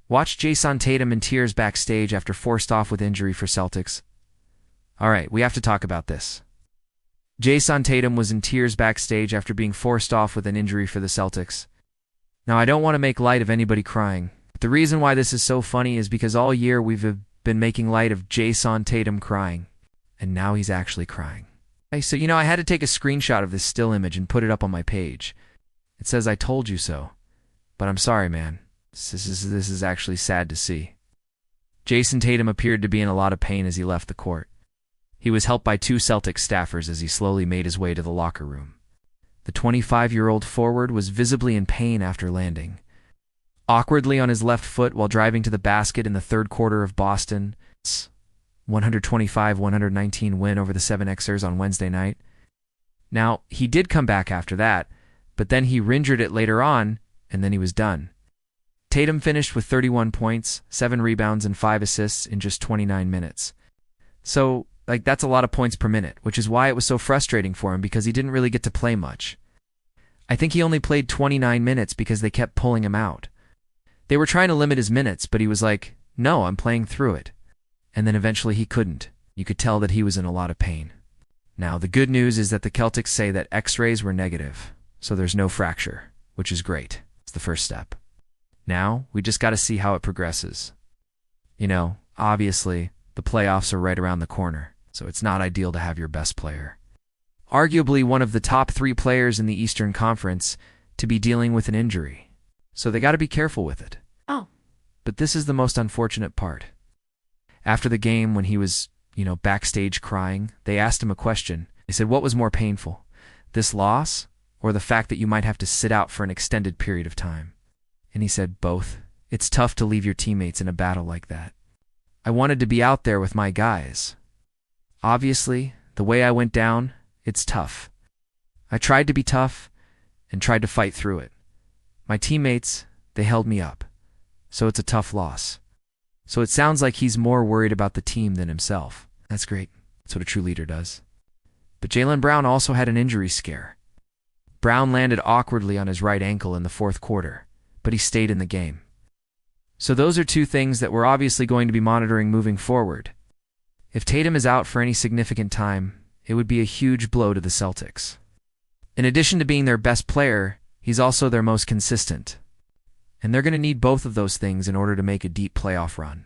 Watch Jayson Tatum in tears backstage after forced off with injury for Celtics. All right, we have to talk about this. Jayson Tatum was in tears backstage after being forced off with an injury for the Celtics. Now, I don't want to make light of anybody crying. But the reason why this is so funny is because all year we've been making light of Jayson Tatum crying. And now he's actually crying. So, I had to take a screenshot of this still image and put it up on my page. It says, "I told you so." But I'm sorry, man. This is actually sad to see. Jayson Tatum appeared to be in a lot of pain as he left the court. He was helped by two Celtics staffers as he slowly made his way to the locker room. The 25-year-old forward was visibly in pain after landing. Awkwardly on his left foot while driving to the basket in the third quarter of Boston's 125-119 win over the 76ers on Wednesday night. Now, he did come back after that, but then he re-injured it later on, and then he was done. Tatum finished with 31 points, 7 rebounds, and 5 assists in just 29 minutes. So, that's a lot of points per minute, which is why it was so frustrating for him because he didn't really get to play much. I think he only played 29 minutes because they kept pulling him out. They were trying to limit his minutes, but he was like, "No, I'm playing through it." And then eventually he couldn't. You could tell that he was in a lot of pain. Now, the good news is that the Celtics say that X-rays were negative, so there's no fracture, which is great. It's the first step. Now, we just got to see how it progresses. Obviously, the playoffs are right around the corner, so it's not ideal to have your best player, arguably one of the top 3 players in the Eastern Conference, to be dealing with an injury. So they got to be careful with it. Oh. But this is the most unfortunate part. After the game, when he was, backstage crying, they asked him a question. They said, "What was more painful, this loss or the fact that you might have to sit out for an extended period of time?" And he said, "Both. It's tough to leave your teammates in a battle like that. I wanted to be out there with my guys. Obviously, the way I went down, it's tough. I tried to be tough and tried to fight through it. My teammates, they held me up. So it's a tough loss." So it sounds like he's more worried about the team than himself. That's great. That's what a true leader does. But Jaylen Brown also had an injury scare. Brown landed awkwardly on his right ankle in the fourth quarter, but he stayed in the game. So those are two things that we're obviously going to be monitoring moving forward. If Tatum is out for any significant time, it would be a huge blow to the Celtics. In addition to being their best player, he's also their most consistent. And they're going to need both of those things in order to make a deep playoff run.